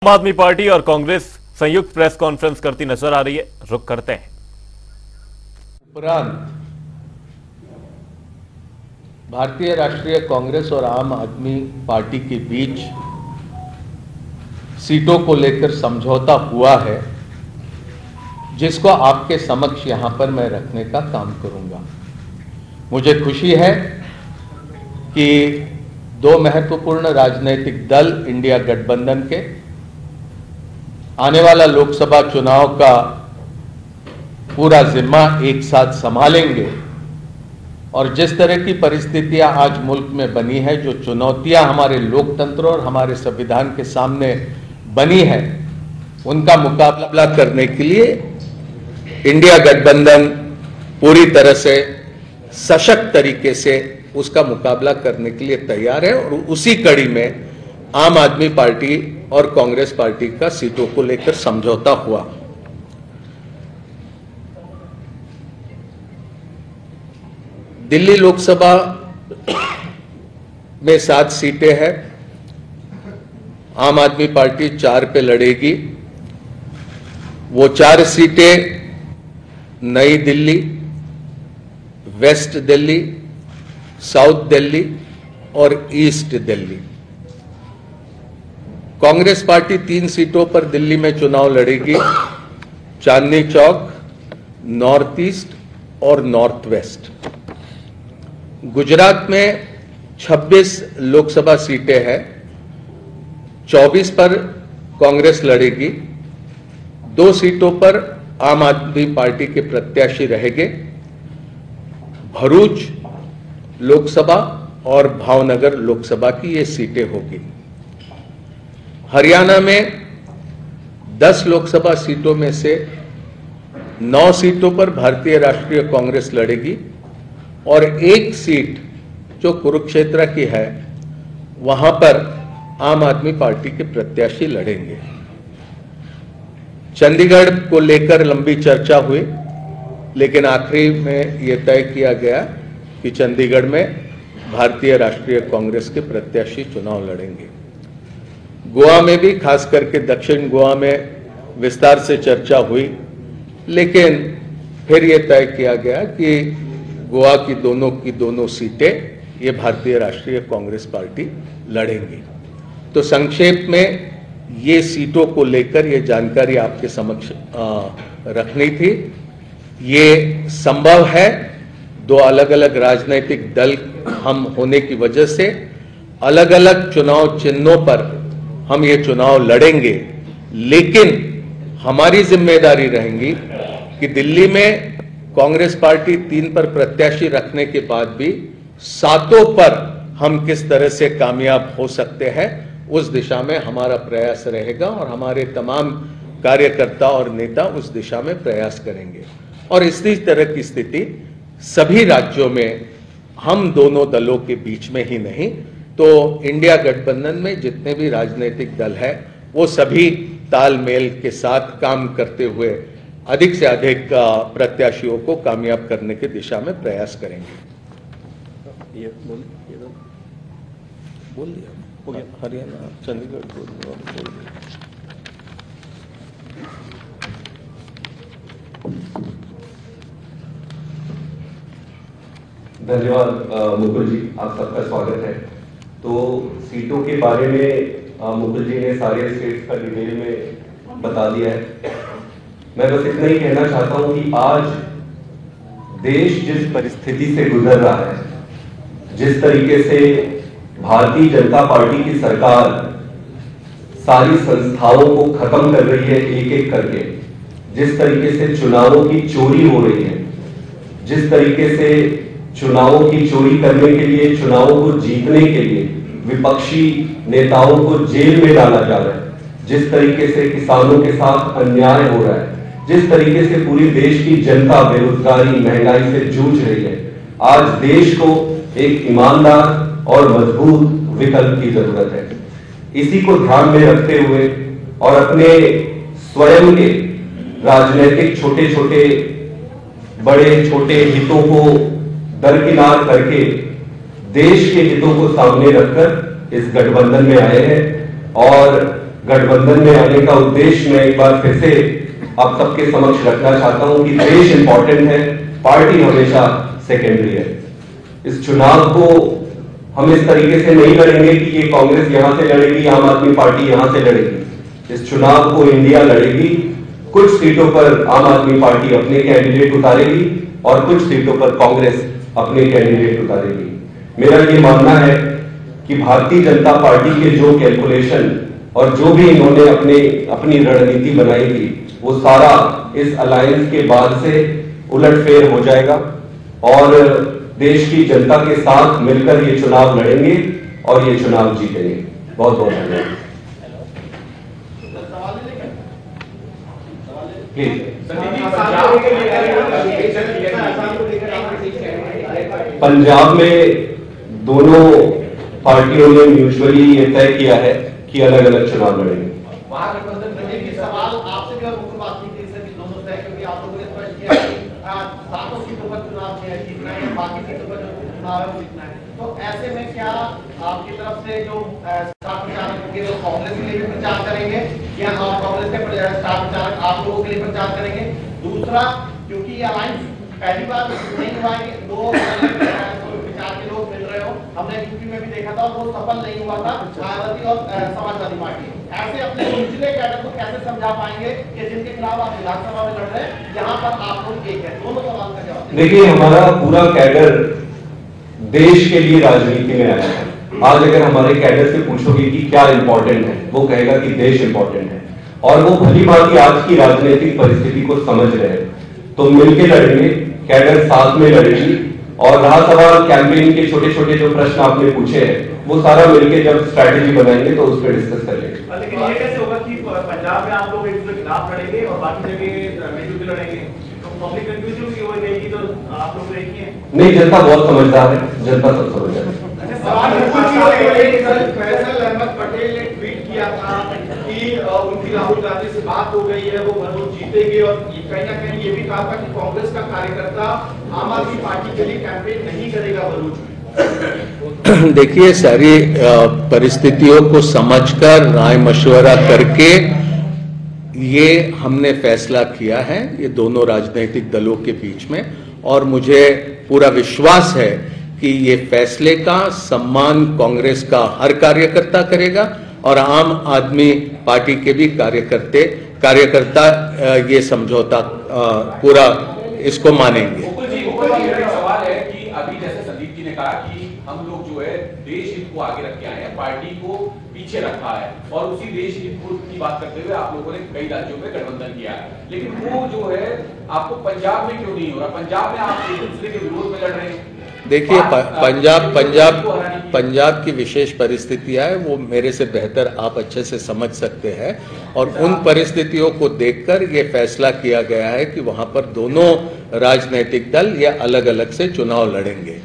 आम आदमी पार्टी और कांग्रेस संयुक्त प्रेस कॉन्फ्रेंस करती नजर आ रही है। रुक करते हैं। उपरांत भारतीय राष्ट्रीय कांग्रेस और आम आदमी पार्टी के बीच सीटों को लेकर समझौता हुआ है, जिसको आपके समक्ष यहां पर मैं रखने का काम करूंगा। मुझे खुशी है कि दो महत्वपूर्ण राजनीतिक दल इंडिया गठबंधन के आने वाला लोकसभा चुनाव का पूरा जिम्मा एक साथ संभालेंगे और जिस तरह की परिस्थितियां आज मुल्क में बनी है, जो चुनौतियां हमारे लोकतंत्र और हमारे संविधान के सामने बनी है, उनका मुकाबला करने के लिए इंडिया गठबंधन पूरी तरह से सशक्त तरीके से उसका मुकाबला करने के लिए तैयार है। और उसी कड़ी में आम आदमी पार्टी और कांग्रेस पार्टी का सीटों को लेकर समझौता हुआ। दिल्ली लोकसभा में 7 सीटें हैं। आम आदमी पार्टी 4 पे लड़ेगी। वो 4 सीटें नई दिल्ली, वेस्ट दिल्ली, साउथ दिल्ली और ईस्ट दिल्ली। कांग्रेस पार्टी 3 सीटों पर दिल्ली में चुनाव लड़ेगी, चांदनी चौक, नॉर्थ ईस्ट और नॉर्थ वेस्ट। गुजरात में 26 लोकसभा सीटें हैं, 24 पर कांग्रेस लड़ेगी, 2 सीटों पर आम आदमी पार्टी के प्रत्याशी रहेंगे। भरूच लोकसभा और भावनगर लोकसभा की ये सीटें होगी। हरियाणा में 10 लोकसभा सीटों में से 9 सीटों पर भारतीय राष्ट्रीय कांग्रेस लड़ेगी और 1 सीट जो कुरुक्षेत्र की है, वहां पर आम आदमी पार्टी के प्रत्याशी लड़ेंगे। चंडीगढ़ को लेकर लंबी चर्चा हुई, लेकिन आखिरी में यह तय किया गया कि चंडीगढ़ में भारतीय राष्ट्रीय कांग्रेस के प्रत्याशी चुनाव लड़ेंगे। गोवा में भी, खास करके दक्षिण गोवा में विस्तार से चर्चा हुई, लेकिन फिर यह तय किया गया कि गोवा की दोनों सीटें ये भारतीय राष्ट्रीय कांग्रेस पार्टी लड़ेंगी। तो संक्षेप में ये सीटों को लेकर ये जानकारी आपके समक्ष रखनी थी। ये संभव है, 2 अलग अलग राजनीतिक दल हम होने की वजह से अलग अलग चुनाव चिन्हों पर हम ये चुनाव लड़ेंगे, लेकिन हमारी जिम्मेदारी रहेगी कि दिल्ली में कांग्रेस पार्टी 3 पर प्रत्याशी रखने के बाद भी 7 पर हम किस तरह से कामयाब हो सकते हैं, उस दिशा में हमारा प्रयास रहेगा और हमारे तमाम कार्यकर्ता और नेता उस दिशा में प्रयास करेंगे। और इसी तरह की स्थिति सभी राज्यों में हम दोनों दलों के बीच में ही नहीं, तो इंडिया गठबंधन में जितने भी राजनीतिक दल हैं, वो सभी तालमेल के साथ काम करते हुए अधिक से अधिक प्रत्याशियों को कामयाब करने की दिशा में प्रयास करेंगे। ये बोल दिया हो गया। हरियाणा, चंडीगढ़ बोल दिया। धन्यवाद मुकुल जी, आप सबका स्वागत है। तो सीटों के बारे में मुकुल जी ने सारे स्टेट्स का डिटेल में बता दिया है। मैं बस इतना ही कहना चाहता हूं कि आज देश जिस परिस्थिति से गुजर रहा है, जिस तरीके से भारतीय जनता पार्टी की सरकार सारी संस्थाओं को खत्म कर रही है एक एक करके, जिस तरीके से चुनावों की चोरी हो रही है, जिस तरीके से चुनावों की चोरी करने के लिए, चुनावों को जीतने के लिए विपक्षी नेताओं को जेल में डाला जा रहा है, जिस तरीके से किसानों के साथ अन्याय हो रहा है, जिस तरीके से पूरी देश की जनता बेरोजगारी, महंगाई से जूझ रही है, आज देश को एक ईमानदार और मजबूत विकल्प की जरूरत है। इसी को ध्यान में रखते हुए और अपने स्वयं के राजनीतिक छोटे छोटे बड़े छोटे हितों को दरकिनार करके देश के हितों को सामने रखकर इस गठबंधन में आए हैं और गठबंधन में आने का उद्देश्य मैं एक बार फिर से आप सबके समक्ष रखना चाहता हूं कि देश इंपॉर्टेंट है, पार्टी हमेशा सेकेंडरी है। इस चुनाव को हम इस तरीके से नहीं लड़ेंगे कि ये कांग्रेस यहां से लड़ेगी, आम आदमी पार्टी यहां से लड़ेगी। इस चुनाव को इंडिया लड़ेगी। कुछ सीटों पर आम आदमी पार्टी अपने कैंडिडेट उतारेगी और कुछ सीटों पर कांग्रेस अपने कैंडिडेट उतारेगी। मेरा ये मानना है कि भारतीय जनता पार्टी के जो कैलकुलेशन और जो भी इन्होंने अपनी रणनीति बनाई थी, वो सारा इस अलायंस के बाद से उलटफेर हो जाएगा और देश की जनता के साथ मिलकर ये चुनाव लड़ेंगे और ये चुनाव जीतेंगे। बहुत बहुत धन्यवाद। पंजाब में दोनों पार्टियों ने म्यूचुअली ये तय किया है कि अलग अलग चुनाव लड़ेंगे। सवाल आपसे भी और मुख्य बातचीत से भी दोनों तय, क्योंकि आप लोगों ने स्पष्ट किया कि 7 सीटों पर चुनाव जीतना है, बाकी सीटों पर जो चुनाव है वो जीतना है। तो ऐसे में क्या आपकी तरफ से जो स्टार प्रचारक होंगे वो कांग्रेस के लिए भी प्रचार करेंगे या कांग्रेस के स्टार प्रचारक आप लोगों के लिए प्रचार करेंगे? दूसरा, क्योंकि ये अलायंस पहली बार नहीं हुआ है कि दो विचार के लोग मिल रहे हो, हमने यूपी में भी देखा था और वो सफल नहीं हुआ था, मायावती और समाजवादी पार्टी। ऐसे अपने निचले कैडर को कैसे समझा पाएंगे कि जिनके खिलाफ आप विधानसभा में लड़ रहे हैं, यहाँ पर आप लोग एक है? दोनों सवाल का जवाब। देखिए, हमारा पूरा कैडर देश के लिए राजनीति में आया है। आज अगर हमारे कैडर से पूछोगे कि क्या इंपॉर्टेंट है, वो कहेगा कि देश इंपॉर्टेंट है और वो भली भांति आज की राजनीतिक परिस्थिति को समझ रहे हैं। तो मिलकर लड़ेंगे, कैडर साथ में लड़ेगी और रहा सवाल कैंपेन के छोटे छोटे जो प्रश्न आपने पूछे हैं, वो सारा मिलकर जब स्ट्रैटेजी बनाएंगे तो उस पर डिस्कस कर लेंगे। लेकिन ये कैसे होगा कि पंजाब में आप लोग एक दूसरे के खिलाफ लड़ेंगे और बाकी जगह मिलजुल लड़ेंगे? तो पब्लिक कंफ्यूजन की हो जाएगी, तो आप लोग एक ही हैं। नहीं, जनता बहुत समझदार है, जनता सब समझ जाए। फैसल अहमद पटेल ने ट्वीट किया था कि उनकी राहुल गांधी से बात हो गई है, वो भरपूर जीतेंगे और कहीं ना कहीं ये भी कहा था कि कांग्रेस का कार्यकर्ता आम आदमी पार्टी के लिए कैंपेन नहीं करेगा भरूच में। देखिए, सारी परिस्थितियों को समझकर राय मशवरा करके ये हमने फैसला किया है, ये दोनों राजनीतिक दलों के बीच में, और मुझे पूरा विश्वास है कि ये फैसले का सम्मान कांग्रेस का हर कार्यकर्ता करेगा और आम आदमी पार्टी के भी कार्यकर्ता ये समझौता पूरा इसको मानेंगे। सवाल है कि अभी जैसे संदीप जी ने कहा कि हम लोग जो है देश हित को आगे रख के आए हैं, पार्टी को पीछे रखा है और उसी देश हित की बात करते हुए आप लोगों ने कई राज्यों में गठबंधन किया है, लेकिन वो जो है आपको पंजाब में क्यों नहीं हो रहा? पंजाब में आप एक दूसरे के विरोध में लड़ रहे हैं। देखिए, पंजाब की विशेष परिस्थितियां है, वो मेरे से बेहतर आप अच्छे से समझ सकते हैं और उन परिस्थितियों को देखकर ये फैसला किया गया है कि वहां पर दोनों राजनीतिक दल या अलग अलग से चुनाव लड़ेंगे।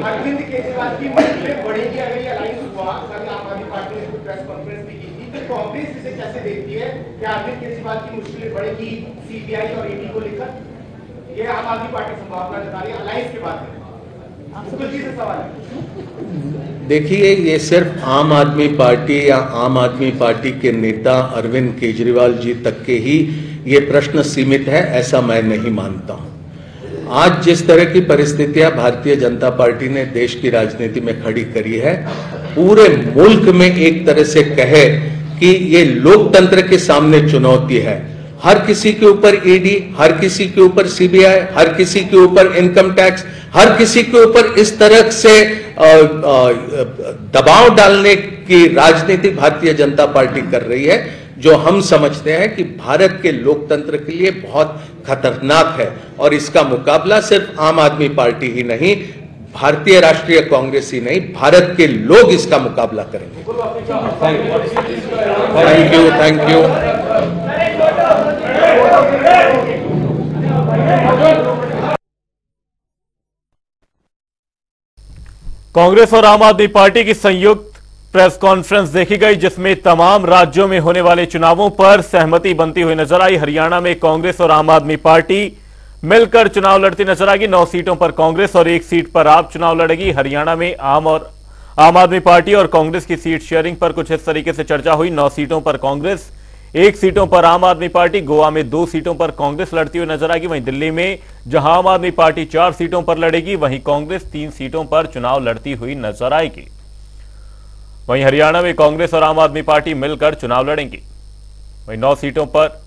अरविंद केजरीवाल की मुश्किलें बढ़ेगी अगर ये अलायंस हुआ। कल आम आदमी पार्टी ने प्रेस कॉन्फ्रेंस भी की थी, तो कांग्रेस इसे कैसे देखती है कि अरविंद केजरीवाल की मुश्किलें बढ़ेगी सीबीआई और ईडी को लेकर? ये आम आदमी पार्टी संभावना जता रही है अलायंस के बाद में। मुकुल जी से सवाल है। देखिए, ये सिर्फ आम आदमी पार्टी या आम आदमी पार्टी के नेता अरविंद केजरीवाल जी तक के ही ये प्रश्न सीमित है, ऐसा मैं नहीं मानता हूं। आज जिस तरह की परिस्थितियां भारतीय जनता पार्टी ने देश की राजनीति में खड़ी करी है, पूरे मुल्क में एक तरह से कहे कि ये लोकतंत्र के सामने चुनौती है। हर किसी के ऊपर ईडी, हर किसी के ऊपर सीबीआई, हर किसी के ऊपर इनकम टैक्स, हर किसी के ऊपर इस तरह से दबाव डालने की राजनीति भारतीय जनता पार्टी कर रही है, जो हम समझते हैं कि भारत के लोकतंत्र के लिए बहुत खतरनाक है। और इसका मुकाबला सिर्फ आम आदमी पार्टी ही नहीं, भारतीय राष्ट्रीय कांग्रेस ही नहीं, भारत के लोग इसका मुकाबला करेंगे। Thank you. कांग्रेस और आम आदमी पार्टी की संयुक्त प्रेस कॉन्फ्रेंस देखी गई, जिसमें तमाम राज्यों में होने वाले चुनावों पर सहमति बनती हुई नजर आई। हरियाणा में कांग्रेस और आम आदमी पार्टी मिलकर चुनाव लड़ती नजर आएगी। 9 सीटों पर कांग्रेस और 1 सीट पर आप चुनाव लड़ेगी। हरियाणा में आम आदमी पार्टी और कांग्रेस की सीट शेयरिंग पर कुछ इस तरीके से चर्चा हुई। 9 सीटों पर कांग्रेस, 1 सीटों पर आम आदमी पार्टी। गोवा में 2 सीटों पर कांग्रेस लड़ती हुई नजर आएगी। वहीं दिल्ली में जहां आम आदमी पार्टी 4 सीटों पर लड़ेगी, वहीं कांग्रेस 3 सीटों पर चुनाव लड़ती हुई नजर आएगी। वहीं हरियाणा में कांग्रेस और आम आदमी पार्टी मिलकर चुनाव लड़ेंगी। वहीं 9 सीटों पर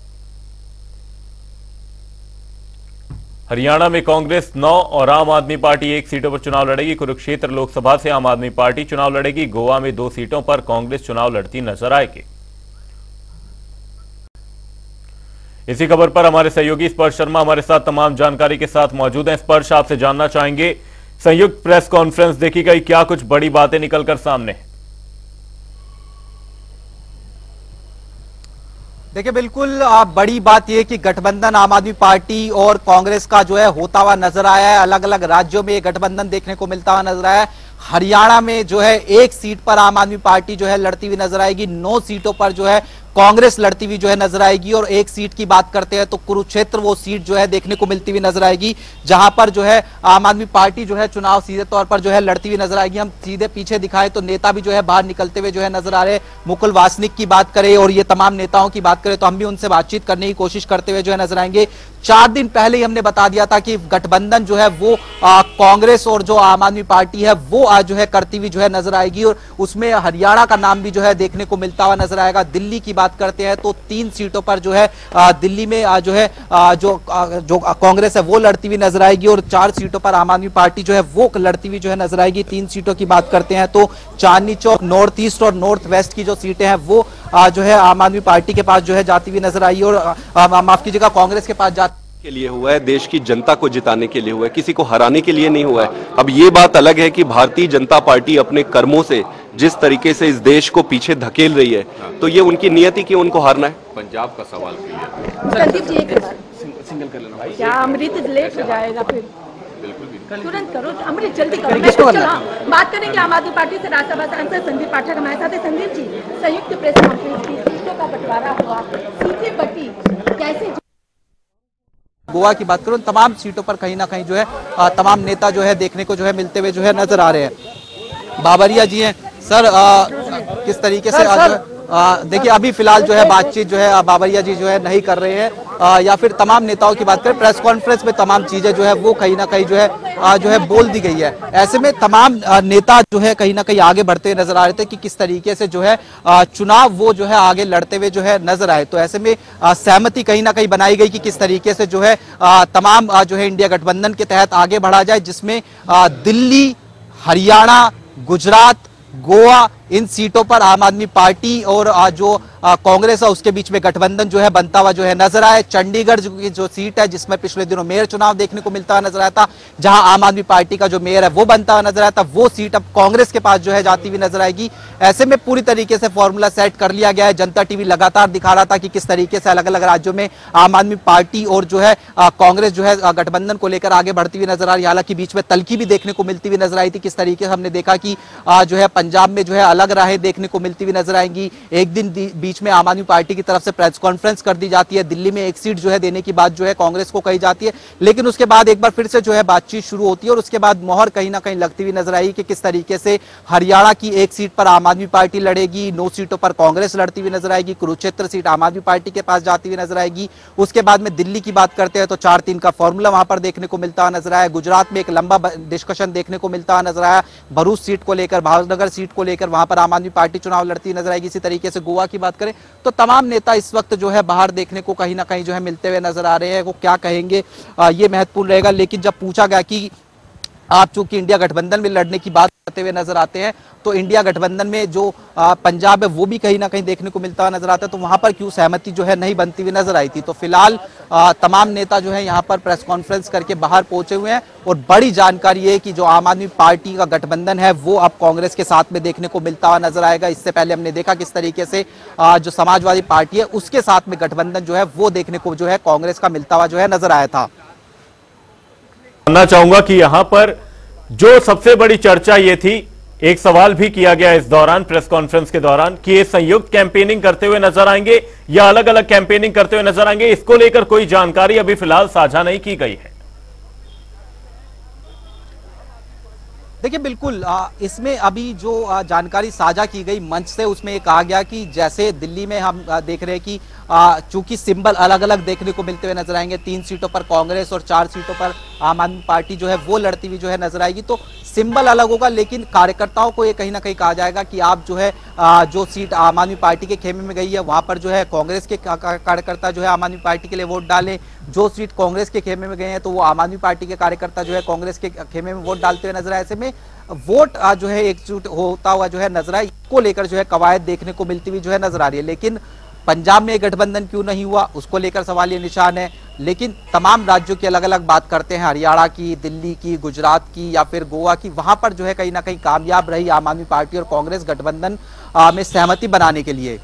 हरियाणा में कांग्रेस 9 और आम आदमी पार्टी 1 सीटों पर चुनाव लड़ेगी। कुरुक्षेत्र लोकसभा से आम आदमी पार्टी चुनाव लड़ेगी। गोवा में 2 सीटों पर कांग्रेस चुनाव लड़ती नजर आएगी। इसी खबर पर हमारे सहयोगी स्पर्श शर्मा हमारे साथ तमाम जानकारी के साथ मौजूद हैं। स्पर्श, आपसे जानना चाहेंगे, संयुक्त प्रेस कॉन्फ्रेंस देखी गई, क्या कुछ बड़ी बातें निकलकर सामने? देखिए, बिल्कुल बड़ी बात यह कि गठबंधन आम आदमी पार्टी और कांग्रेस का जो है होता हुआ नजर आया है। अलग अलग राज्यों में गठबंधन देखने को मिलता हुआ नजर आया है। हरियाणा में जो है 1 सीट पर आम आदमी पार्टी जो है लड़ती हुई नजर आएगी। 9 सीटों पर जो है कांग्रेस लड़ती हुई जो है नजर आएगी। और 1 सीट की बात करते हैं तो कुरुक्षेत्र वो सीट जो है देखने को मिलती हुई नजर आएगी, जहां पर जो है आम आदमी पार्टी जो है चुनाव सीधे तौर पर जो है लड़ती हुई नजर आएगी। हम सीधे पीछे दिखाएं तो नेता भी जो है बाहर निकलते हुए जो है नजर आ रहे हैं। मुकुल वासनिक की बात करें और ये तमाम नेताओं की बात करें तो हम भी उनसे बातचीत करने की कोशिश करते हुए जो है नजर आएंगे। 4 दिन पहले ही हमने बता दिया था कि गठबंधन जो है वो कांग्रेस और जो आम आदमी पार्टी है वो आज जो है करती हुई जो है नजर आएगी। और उसमें हरियाणा का नाम भी जो है देखने को मिलता हुआ नजर आएगा। दिल्ली की बात करते हैं तो 3 सीटों पर जो है दिल्ली में जो है जो कांग्रेस है वो लड़ती हुई नजर आएगी। और 4 सीटों पर आम आदमी पार्टी जो है वो लड़ती हुई जो है नजर आएगी। 3 सीटों की बात करते हैं तो चांदनी चौक, नॉर्थ ईस्ट और नॉर्थ वेस्ट की जो सीटें हैं वो जो है आम आदमी पार्टी के पास जो है जाती हुई नजर आई। और माफ कीजिएगा, कांग्रेस के पास के लिए हुआ है, देश की जनता को जिताने के लिए हुआ है, किसी को हराने के लिए नहीं हुआ है। अब ये बात अलग है कि भारतीय जनता पार्टी अपने कर्मों से जिस तरीके से इस देश को पीछे धकेल रही है, तो ये उनकी नियति कि उनको हारना है। पंजाब का सवाल क्लियर। संदीप जी, एक सिंगल कर लेना भाई। क्या अमृत लेट हो जाएगा फिर? तुरंत करो अमृत, जल्दी करो। बात करेंगे आम आदमी पार्टी से राज्यसभा सांसद संदीप पाठक हमारे साथ है। संदीप जी, संयुक्त प्रेस कॉन्फ्रेंस की सीटों का बंटवारा हुआ, सीटें बटी, कैसे? गोवा की बात करूं, तमाम सीटों पर कहीं ना कहीं जो है तमाम नेता जो है देखने को जो है मिलते हुए जो है नजर आ रहे हैं। बाबरिया जी हैं सर, किस तरीके से देखिए अभी फिलहाल जो है बातचीत जो है बाबरिया जी जो है नहीं कर रहे हैं, या फिर तमाम नेताओं की बात करें प्रेस कॉन्फ्रेंस में तमाम चीजें जो है वो कहीं ना कहीं जो है बोल दी गई है। ऐसे में तमाम नेता जो है कहीं ना कहीं आगे बढ़ते हुए नजर आ रहे थे कि किस तरीके से जो है चुनाव वो जो है आगे लड़ते हुए जो है नजर आए। तो ऐसे में सहमति कहीं ना कहीं बनाई गई कि किस तरीके से जो है तमाम जो है इंडिया गठबंधन के तहत आगे बढ़ा जाए, जिसमें दिल्ली, हरियाणा, गुजरात, गोवा, इन सीटों पर आम आदमी पार्टी और जो कांग्रेस है उसके बीच में गठबंधन जो है बनता हुआ जो है नजर आया। चंडीगढ़ जो सीट है जिसमें पिछले दिनों मेयर चुनाव देखने को मिलता हुआ नजर आया था, जहां आम आदमी पार्टी का जो मेयर है वो बनता हुआ नजर आया था, वो सीट अब कांग्रेस के पास जो है जाती हुई नजर आएगी। ऐसे में पूरी तरीके से फॉर्मूला सेट कर लिया गया है। जनता टीवी लगातार दिखा रहा था कि किस तरीके से अलग अलग राज्यों में आम आदमी पार्टी और जो है कांग्रेस जो है गठबंधन को लेकर आगे बढ़ती हुई नजर आ रही है। हालांकि बीच में तल्खी भी देखने को मिलती हुई नजर आई थी। किस तरीके से हमने देखा कि जो है पंजाब में जो है अलग राहें देखने को मिलती हुई नजर आएंगी। एक दिन बीच में आम आदमी पार्टी की तरफ से प्रेस कॉन्फ्रेंस कर दी जाती है। दिल्ली में 1 सीट जो है देने की बात जो है कांग्रेस को कही जाती है, लेकिन उसके बाद एक बार फिर से जो है बातचीत शुरू होती है और उसके बाद मोहर कहीं ना कहीं लगती हुई नजर आई कि किस तरीके से हरियाणा की 1 सीट पर आम आदमी पार्टी लड़ेगी, 9 सीटों पर कांग्रेस लड़ती हुई नजर आएगी, कुरुक्षेत्र सीट आम आदमी पार्टी के पास जाती हुई नजर आएगी। उसके बाद में दिल्ली की बात करते हैं तो 4-3 का फॉर्मूला वहां पर देखने को मिलता हुआ नजर आया। गुजरात में एक लंबा डिस्कशन देखने को मिलता हुआ नजर आया, भरूच सीट को लेकर, भावनगर सीट को लेकर, वहां पर आम आदमी पार्टी चुनाव लड़ती नजर आएगी। इसी तरीके से गोवा की बात करें तो तमाम नेता इस वक्त जो है बाहर देखने को कहीं ना कहीं जो है मिलते हुए नजर आ रहे हैं। वो क्या कहेंगे ये महत्वपूर्ण रहेगा। लेकिन जब पूछा गया कि आप चूंकि इंडिया गठबंधन में लड़ने की बात करते हुए नजर आते हैं तो इंडिया गठबंधन में जो पंजाब है वो भी कहीं ना कहीं देखने को मिलता हुआ नजर आता है, तो वहां पर क्यों सहमति जो है नहीं बनती हुई नजर आई थी। तो फिलहाल तमाम नेता जो है यहाँ पर प्रेस कॉन्फ्रेंस करके बाहर पहुंचे हुए हैं और बड़ी जानकारी है कि जो आम आदमी पार्टी का गठबंधन है वो अब कांग्रेस के साथ में देखने को मिलता हुआ नजर आएगा। इससे पहले हमने देखा किस तरीके से जो समाजवादी पार्टी है उसके साथ में गठबंधन जो है वो देखने को जो है कांग्रेस का मिलता हुआ जो है नजर आया था। जानना चाहूंगा कि यहां पर जो सबसे बड़ी चर्चा ये थी एक सवाल भी किया गया इस दौरान, प्रेस कॉन्फ्रेंस के दौरान, कि ये संयुक्त कैंपेनिंग करते हुए नजर आएंगे या अलग अलग कैंपेनिंग करते हुए नजर आएंगे। इसको लेकर कोई जानकारी अभी फिलहाल साझा नहीं की गई है। देखिए बिल्कुल इसमें अभी जो जानकारी साझा की गई मंच से, उसमें ये कहा गया कि जैसे दिल्ली में हम देख रहे हैं कि चूंकि सिंबल अलग अलग देखने को मिलते हुए नजर आएंगे, 3 सीटों पर कांग्रेस और 4 सीटों पर आम आदमी पार्टी जो है वो लड़ती हुई जो है नजर आएगी, तो सिंबल अलग होगा, लेकिन कार्यकर्ताओं को ये कहीं ना कहीं कहा जाएगा कि आप जो है जो सीट आम आदमी पार्टी के खेमे में गई है वहां पर जो है कांग्रेस के कार्यकर्ता जो है आम आदमी पार्टी के लिए वोट डालें, जो सीट कांग्रेस के खेमे में गए हैं तो वो आम आदमी पार्टी के कार्यकर्ता जो है कांग्रेस के खेमे में वोट डालते हुए नजर आए। ऐसे में वोट जो है एकजुट होता हुआ जो है नजर आए, इसको लेकर जो है कवायद देखने को मिलती हुई जो है नजर आ रही है। लेकिन पंजाब में गठबंधन क्यों नहीं हुआ उसको लेकर सवाल ये निशान है। लेकिन तमाम राज्यों की अलग अलग बात करते हैं, हरियाणा की, दिल्ली की, गुजरात की या फिर गोवा की, वहां पर जो है कहीं ना कहीं कामयाब रही आम आदमी पार्टी और कांग्रेस गठबंधन में सहमति बनाने के लिए।